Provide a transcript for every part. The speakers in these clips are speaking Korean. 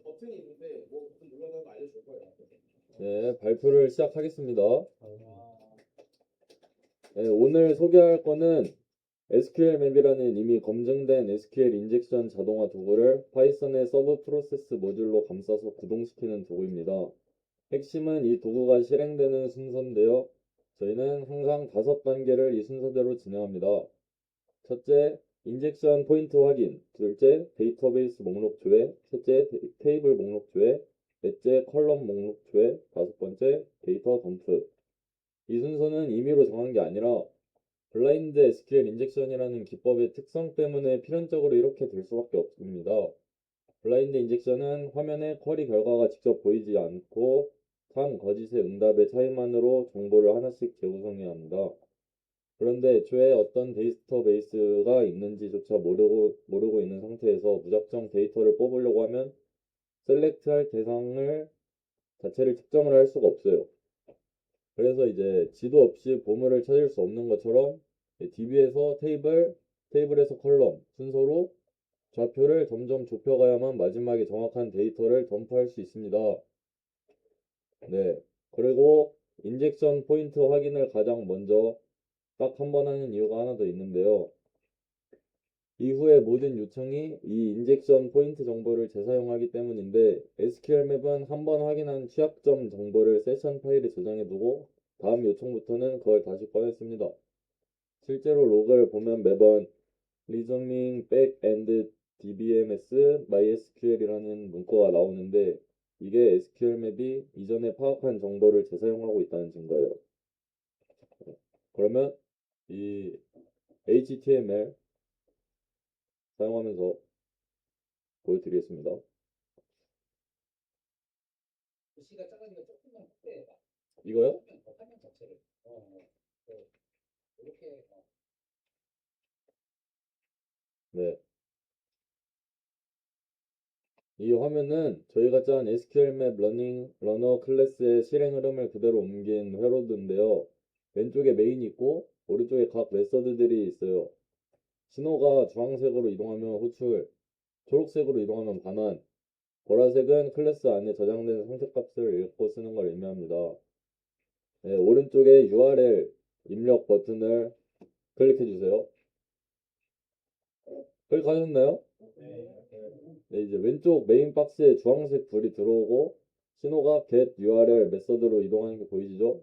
버튼이 있는데 뭐 버튼 눌러서 알려줄 거예요. 네, 발표를 시작하겠습니다. 네, 오늘 소개할 거는 SQL 맵이라는 이미 검증된 SQL 인젝션 자동화 도구를 파이썬의 서브 프로세스 모듈로 감싸서 구동시키는 도구입니다. 핵심은 이 도구가 실행되는 순서인데요. 저희는 항상 5단계를 이 순서대로 진행합니다. 첫째, 인젝션 포인트 확인. 둘째, 데이터베이스 목록 조회. 셋째, 테이블 목록 조회. 넷째, 컬럼 목록 조회. 다섯 번째, 데이터 덤프. 이 순서는 임의로 정한 게 아니라 블라인드 SQL 인젝션이라는 기법의 특성 때문에 필연적으로 이렇게 될 수밖에 없습니다. 블라인드 인젝션은 화면에 쿼리 결과가 직접 보이지 않고 참, 거짓의 응답의 차이만으로 정보를 하나씩 재구성해야 합니다. 그런데 애초에 어떤 데이터베이스가 있는지조차 모르고 있는 상태에서 무작정 데이터를 뽑으려고 하면 셀렉트할 대상을 자체를 특정을 할 수가 없어요. 그래서 이제 지도 없이 보물을 찾을 수 없는 것처럼 DB에서 테이블에서 컬럼 순서로 좌표를 점점 좁혀가야만 마지막에 정확한 데이터를 덤프할 수 있습니다. 네. 그리고 인젝션 포인트 확인을 가장 먼저 딱 한 번 하는 이유가 하나 더 있는데요. 이후에 모든 요청이 이 인젝션 포인트 정보를 재사용하기 때문인데 SQL 맵은 한 번 확인한 취약점 정보를 세션 파일에 저장해두고 다음 요청부터는 그걸 다시 꺼냈습니다. 실제로 로그를 보면 매번 resume back and dbms mysql이라는 문구가 나오는데 이게 SQL 맵이 이전에 파악한 정보를 재사용하고 있다는 증거예요. 그러면 이 HTML 사용하면서 보여드리겠습니다. 글씨가 작으니까 조금만 크게 이거요? 화면 자체를 이렇게 네. 이 화면은 저희가 짠 SQL 맵 러너 클래스의 실행 흐름을 그대로 옮긴 회로드인데요. 왼쪽에 메인이 있고 오른쪽에 각 메서드들이 있어요. 신호가 주황색으로 이동하면 호출, 초록색으로 이동하면 반환, 보라색은 클래스 안에 저장된 상태값을 읽고 쓰는 걸 의미합니다. 네, 오른쪽에 URL 입력 버튼을 클릭해 주세요. 클릭하셨나요? 네, 이제 왼쪽 메인 박스에 주황색 불이 들어오고 신호가 get URL 메서드로 이동하는 게 보이시죠?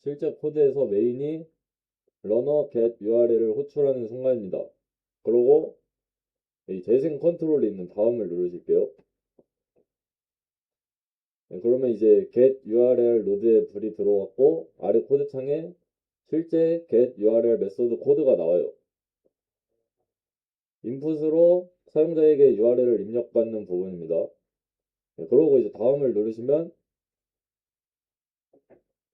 실제 코드에서 메인이 runner get URL을 호출하는 순간입니다. 그리고 이 재생 컨트롤이 있는 다음을 누르실게요. 네, 그러면 이제 get URL 로드에 불이 들어왔고 아래 코드창에 실제 get URL 메서드 코드가 나와요. 인풋으로 사용자에게 URL을 입력받는 부분입니다. 네, 그러고 이제 다음을 누르시면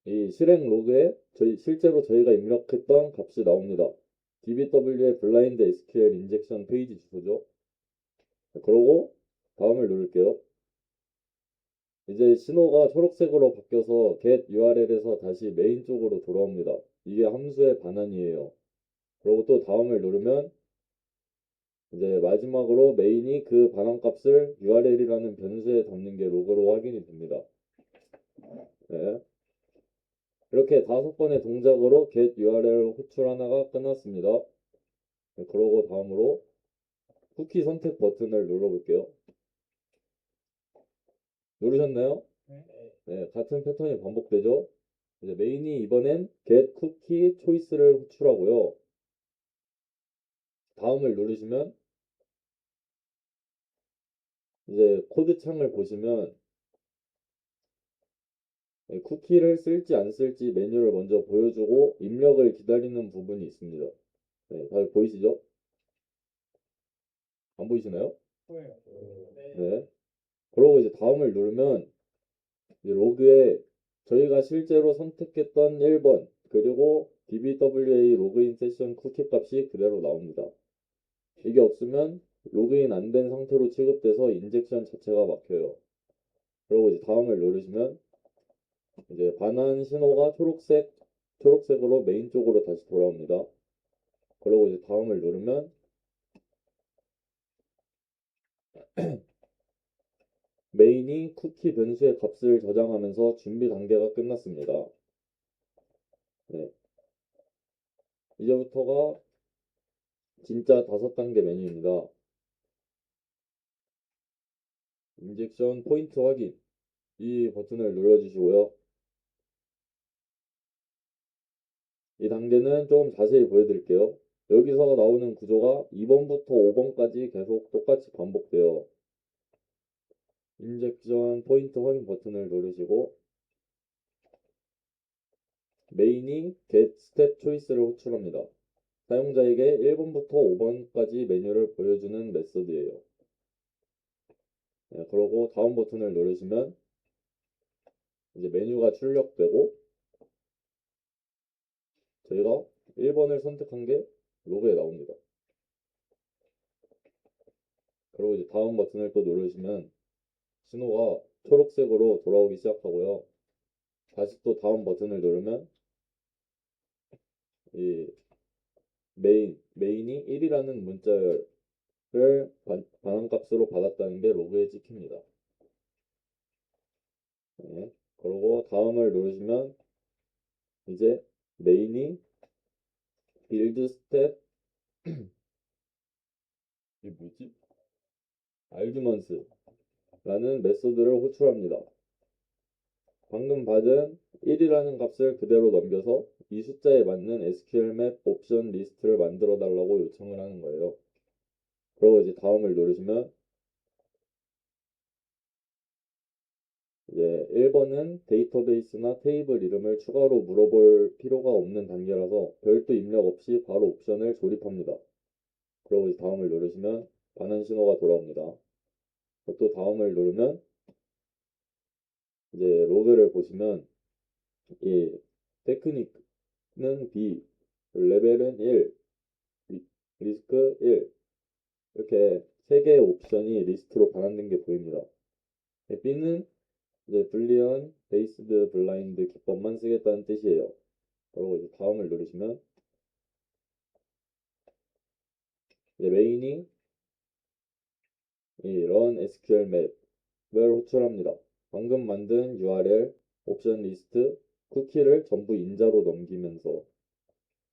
이 실행 로그에 실제로 저희가 입력했던 값이 나옵니다. dbw의 블라인드 SQL 인젝션 페이지 주소죠. 네, 그러고 다음을 누를게요. 이제 신호가 초록색으로 바뀌어서 get URL에서 다시 메인 쪽으로 돌아옵니다. 이게 함수의 반환이에요. 그리고 또 다음을 누르면 이제 마지막으로 메인이 그 반환 값을 URL이라는 변수에 담는 게 로그로 확인이 됩니다. 네. 이렇게 5번의 동작으로 get URL 호출 하나가 끝났습니다. 네, 그러고 다음으로 쿠키 선택 버튼을 눌러볼게요. 누르셨나요? 네, 같은 패턴이 반복되죠. 이제 메인이 이번엔 get cookie choice를 호출하고요. 다음을 누르시면 이제 코드 창을 보시면 쿠키를 쓸지 안 쓸지 메뉴를 먼저 보여주고 입력을 기다리는 부분이 있습니다. 네, 다들 보이시죠? 안 보이시나요? 네. 그러고 이제 다음을 누르면 이제 로그에 저희가 실제로 선택했던 1번 그리고 dbwa 로그인 세션 쿠키 값이 그대로 나옵니다. 이게 없으면 로그인 안 된 상태로 취급돼서 인젝션 자체가 막혀요. 그리고 이제 다음을 누르시면 이제 반환 신호가 초록색으로 메인 쪽으로 다시 돌아옵니다. 그리고 이제 다음을 누르면 메인이 쿠키 변수의 값을 저장하면서 준비 단계가 끝났습니다. 네. 이제부터가 진짜 5단계 메뉴입니다. 인젝션 포인트 확인. 이 버튼을 눌러주시고요. 이 단계는 조금 자세히 보여드릴게요. 여기서 나오는 구조가 2번부터 5번까지 계속 똑같이 반복돼요. 인젝션 포인트 확인 버튼을 누르시고 메인이 get step choice를 호출합니다. 사용자에게 1번부터 5번까지 메뉴를 보여주는 메서드예요. 네, 그러고 다음 버튼을 누르시면 이제 메뉴가 출력되고 저희가 1번을 선택한 게 로그에 나옵니다. 그리고 이제 다음 버튼을 또 누르시면 신호가 초록색으로 돌아오기 시작하고요. 다시 또 다음 버튼을 누르면 이 메인이 1이라는 문자열을 반환값으로 받았다는 게 로그에 찍힙니다. 네. 그리고 다음을 누르시면 이제 메인이 빌드 스텝 이 뭐지? 아르규먼스라는 메소드를 호출합니다. 방금 받은 1이라는 값을 그대로 넘겨서 이 숫자에 맞는 SQL 맵 옵션 리스트를 만들어 달라고 요청을 하는 거예요. 그리고 이제 다음을 누르시면 이제 1번은 데이터베이스나 테이블 이름을 추가로 물어볼 필요가 없는 단계라서 별도 입력 없이 바로 옵션을 조립합니다. 그리고 이제 다음을 누르시면 반환 신호가 돌아옵니다. 또 다음을 누르면 이제 로그를 보시면 이 테크닉은 B, 레벨은 1, 리스크 1 이렇게 3개의 옵션이 리스트로 반환된 게 보입니다. B는 이제 불리언 베이스드 블라인드 기법만 쓰겠다는 뜻이에요. 그리고 이제 다음을 누르시면 이제 메인이 이 run SQL 맵을 호출합니다. 방금 만든 URL, 옵션 리스트, 쿠키를 전부 인자로 넘기면서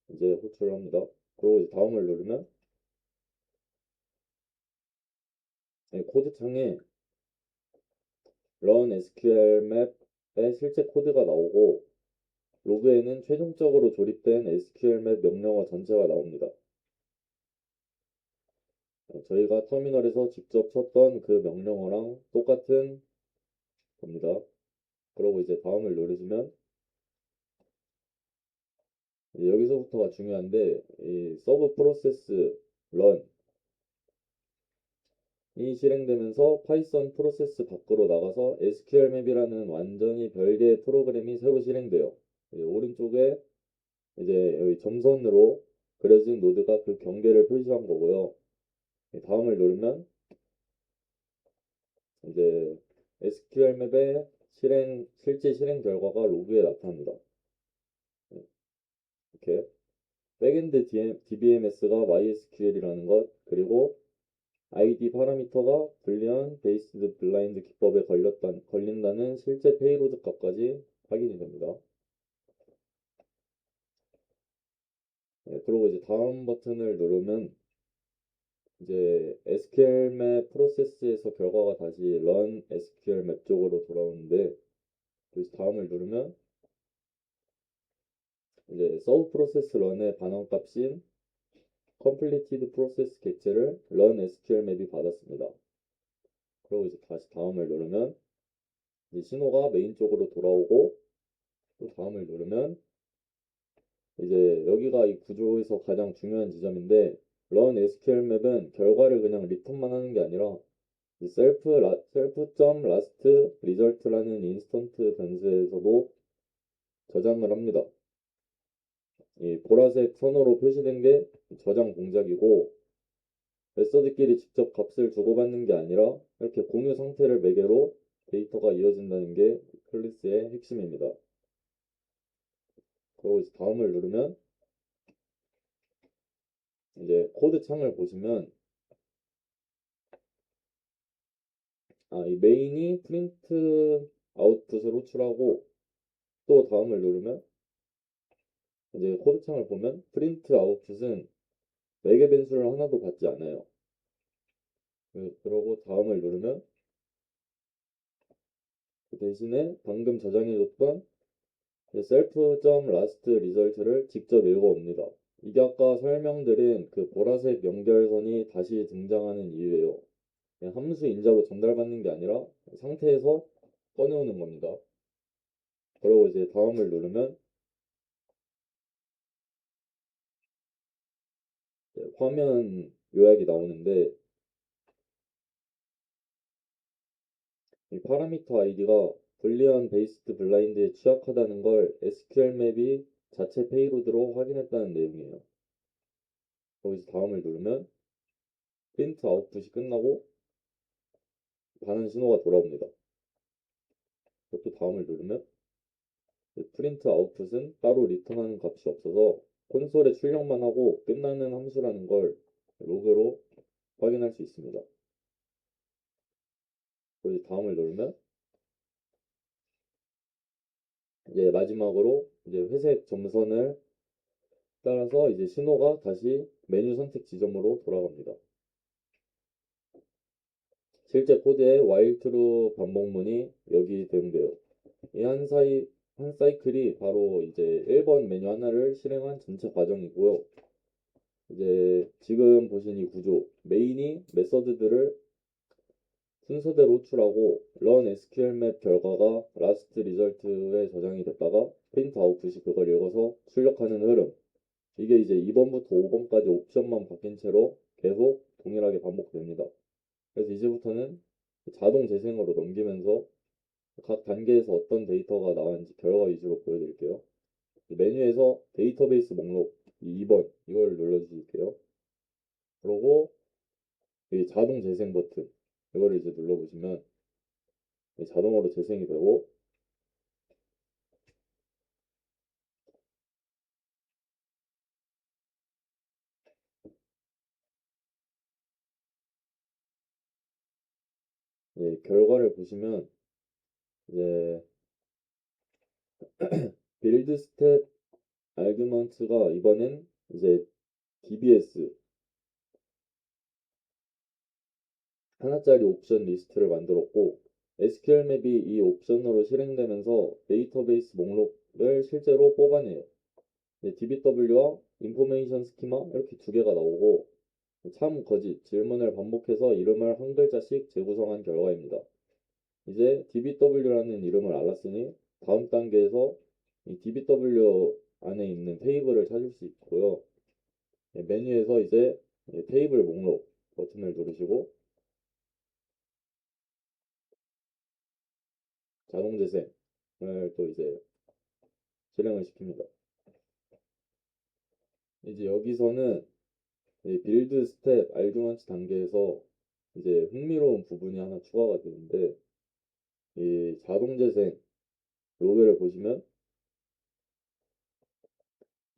이제 호출합니다. 그리고 이제 다음을 누르면 코드 창에 run SQL 맵의 실제 코드가 나오고 로그에는 최종적으로 조립된 SQL 맵 명령어 전체가 나옵니다. 저희가 터미널에서 직접 쳤던 그 명령어랑 똑같은 겁니다. 그리고 이제 다음을 누르시면 여기서부터가 중요한데 이 서브 프로세스 런이 실행되면서 파이썬 프로세스 밖으로 나가서 SQL 맵이라는 완전히 별개의 프로그램이 새로 실행돼요. 오른쪽에 이제 여기 점선으로 그려진 노드가 그 경계를 표시한 거고요. 다음을 누르면 이제 SQL 맵의 실제 실행 결과가 로그에 나타납니다. 이렇게 백엔드 DBMS가 MySQL이라는 것, 그리고 ID 파라미터가 불리한 베이스드 블라인드 기법에 걸린다는 실제 페이로드 값까지 확인이 됩니다. 그리고 이제 다음 버튼을 누르면 이제 SQL 맵 프로세스에서 결과가 다시 run SQL 맵 쪽으로 돌아오는데 그래서 다음을 누르면 이제 서브 프로세스 런의 반환값인 completed process 객체를 run SQL 맵이 받았습니다. 그리고 이제 다시 다음을 누르면 이제 신호가 메인 쪽으로 돌아오고 또 다음을 누르면 이제 여기가 이 구조에서 가장 중요한 지점인데 run SQL 맵은 결과를 그냥 리턴만 하는 게 아니라 self.last result라는 인스턴트 변수에서도 저장을 합니다. 이 보라색 선으로 표시된 게 저장 동작이고 메서드끼리 직접 값을 주고받는 게 아니라 이렇게 공유 상태를 매개로 데이터가 이어진다는 게 클래스의 핵심입니다. 그리고 이제 다음을 누르면 이제 코드 창을 보시면 이 메인이 프린트 아웃풋을 호출하고 또 다음을 누르면 이제 코드창을 보면 프린트 아웃풋은 매개 변수를 하나도 받지 않아요. 그러고 다음을 누르면 그 대신에 방금 저장해줬던 self.last result를 직접 읽어옵니다. 이게 아까 설명드린 그 보라색 연결선이 다시 등장하는 이유예요. 그냥 함수 인자로 전달받는 게 아니라 상태에서 꺼내오는 겁니다. 그리고 이제 다음을 누르면 화면 요약이 나오는데 이 파라미터 아이디가 불리언 베이스드 블라인드에 취약하다는 걸 SQL 맵이 자체 페이로드로 확인했다는 내용이에요. 거기서 다음을 누르면 프린트 아웃풋이 끝나고 반응 신호가 돌아옵니다. 또 다음을 누르면 프린트 아웃풋은 따로 리턴하는 값이 없어서 콘솔에 출력만 하고 끝나는 함수라는 걸 로그로 확인할 수 있습니다. 그리고 다음을 누르면 이제 마지막으로 이제 회색 점선을 따라서 이제 신호가 다시 메뉴 선택 지점으로 돌아갑니다. 실제 코드의 while true 반복문이 여기 되는데요. 이 한 사이클이 바로 이제 1번 메뉴 하나를 실행한 전체 과정이고요. 이제 지금 보신 이 구조, 메인이 메서드들을 순서대로 호출하고 run SQL 맵 결과가 last result에 저장이 됐다가 print 아웃풋이 그걸 읽어서 출력하는 흐름. 이게 이제 2번부터 5번까지 옵션만 바뀐 채로 계속 동일하게 반복됩니다. 그래서 이제부터는 자동 재생으로 넘기면서 각 단계에서 어떤 데이터가 나왔는지 결과 위주로 보여드릴게요. 메뉴에서 데이터베이스 목록 2번 이걸 눌러주실게요. 그리고 이 자동 재생 버튼 이거를 이제 눌러보시면 자동으로 재생이 되고 결과를 보시면 이제 빌드 스텝 아규먼트가 이번엔 이제 DBS 하나짜리 옵션 리스트를 만들었고 SQL 맵이 이 옵션으로 실행되면서 데이터베이스 목록을 실제로 뽑아내요. DBW와 인포메이션 스키마 이렇게 두 개가 나오고 참 거짓 질문을 반복해서 이름을 한 글자씩 재구성한 결과입니다. 이제 DBW라는 이름을 알았으니 다음 단계에서 이 DBW 안에 있는 테이블을 찾을 수 있고요. 메뉴에서 이제 테이블 목록 버튼을 누르시고 자동 재생을 또 이제 실행을 시킵니다. 이제 여기서는 이 빌드 스텝 알규먼트 단계에서 이제 흥미로운 부분이 하나 추가가 되는데 이 자동 재생 로그를 보시면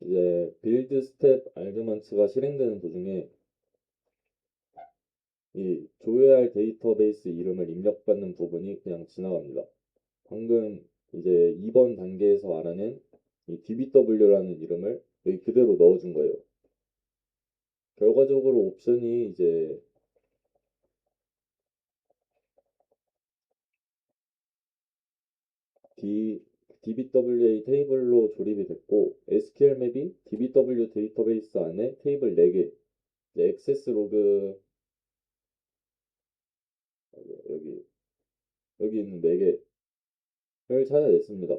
이제 빌드 스텝 알규먼트가 실행되는 도중에 이 조회할 데이터베이스 이름을 입력받는 부분이 그냥 지나갑니다. 방금 이제 2번 단계에서 알아낸 이 DBW라는 이름을 여기 그대로 넣어준 거예요. 결과적으로 옵션이 이제 DBWA 테이블로 조립이 됐고 SQL 맵이 DBW 데이터베이스 안에 테이블 4개 액세스 로그 여기 여기 있는 4개를 찾아냈습니다.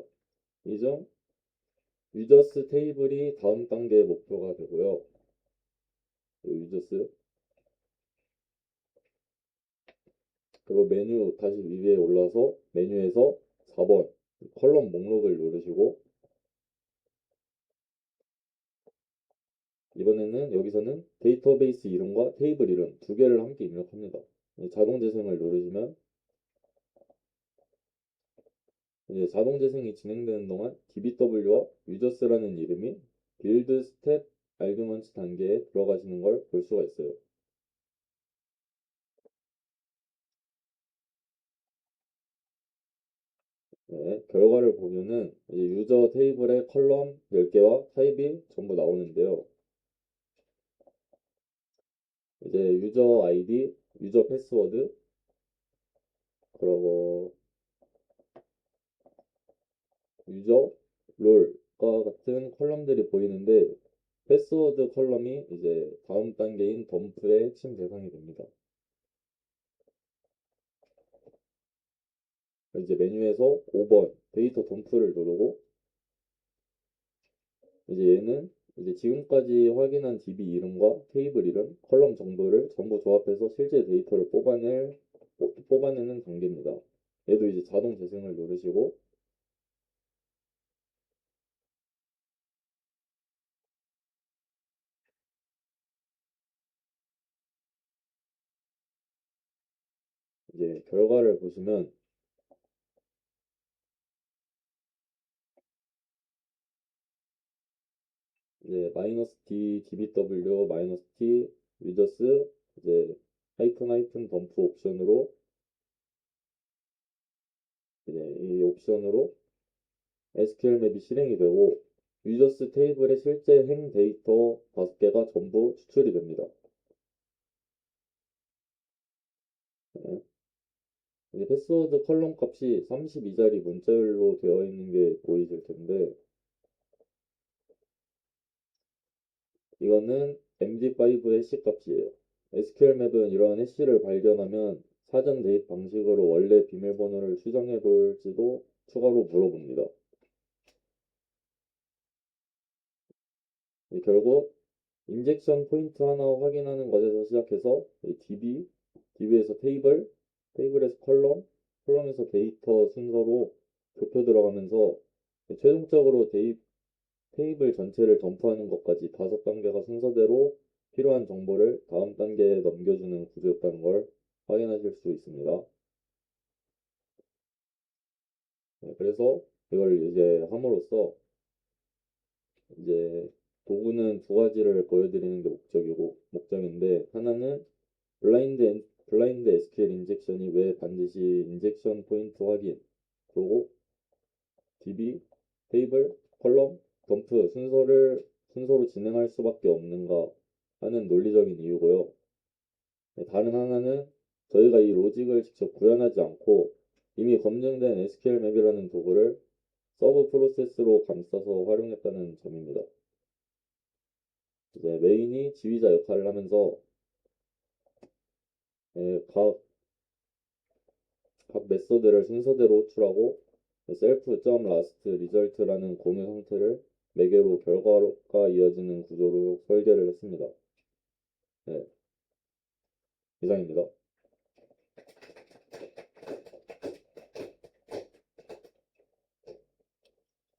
이 점 유저스 테이블이 다음 단계의 목표가 되고요. 유저스 그리고 메뉴 다시 위에 올라서 메뉴에서 4번 컬럼 목록을 누르시고 이번에는 여기서는 데이터베이스 이름과 테이블 이름 두 개를 함께 입력합니다. 자동 재생을 누르시면 이제 자동 재생이 진행되는 동안 DBW와 유저스라는 이름이 빌드 스텝 알규먼트 단계에 들어가시는 걸 볼 수가 있어요. 네, 결과를 보면은 이제 유저 테이블에 컬럼 10개와 타입이 전부 나오는데요. 이제 유저 아이디, 유저 패스워드, 그리고 유저 롤과 같은 컬럼들이 보이는데 패스워드 컬럼이 이제 다음 단계인 덤프의 핵심 대상이 됩니다. 이제 메뉴에서 5번 데이터 덤프를 누르고 이제 얘는 이제 지금까지 확인한 DB 이름과 테이블 이름, 컬럼 정보를 전부 조합해서 실제 데이터를 뽑아내는 단계입니다. 얘도 이제 자동 재생을 누르시고 이제 결과를 보시면 이제 마이너스 D DBW 마이너스 T 유저스 이제 하이픈 덤프 옵션으로 이제 이 옵션으로 SQL 맵이 실행이 되고 유저스 테이블의 실제 행 데이터 5개가 전부 추출이 됩니다. 네. 이제 패스워드 컬럼 값이 32자리 문자열로 되어 있는 게 보이실 텐데 이거는 MD5 해시 값이에요. SQL 맵은 이러한 해시를 발견하면 사전 대입 방식으로 원래 비밀번호를 수정해 볼지도 추가로 물어봅니다. 결국 인젝션 포인트 하나 확인하는 것에서 시작해서 DB에서 테이블에서 컬럼에서 데이터 순서로 좁혀 들어가면서 최종적으로 테이블 전체를 덤프하는 것까지 5단계가 순서대로 필요한 정보를 다음 단계에 넘겨주는 구조였다는 걸 확인하실 수 있습니다. 네, 그래서 이걸 이제 함으로써 이제 도구는 두 가지를 보여드리는 게 목적인데 하나는 블라인드 SQL 인젝션이 왜 반드시 인젝션 포인트 확인 그리고 DB, 테이블, 컬럼, 덤프 순서로 진행할 수밖에 없는가 하는 논리적인 이유고요. 네, 다른 하나는 저희가 이 로직을 직접 구현하지 않고 이미 검증된 SQL 맵이라는 도구를 서브 프로세스로 감싸서 활용했다는 점입니다. 이제 메인이 지휘자 역할을 하면서 예, 각 메서드를 순서대로 호출하고 self.last result라는 공유 형태를 매개로 결과가 이어지는 구조로 설계를 했습니다. 네, 이상입니다.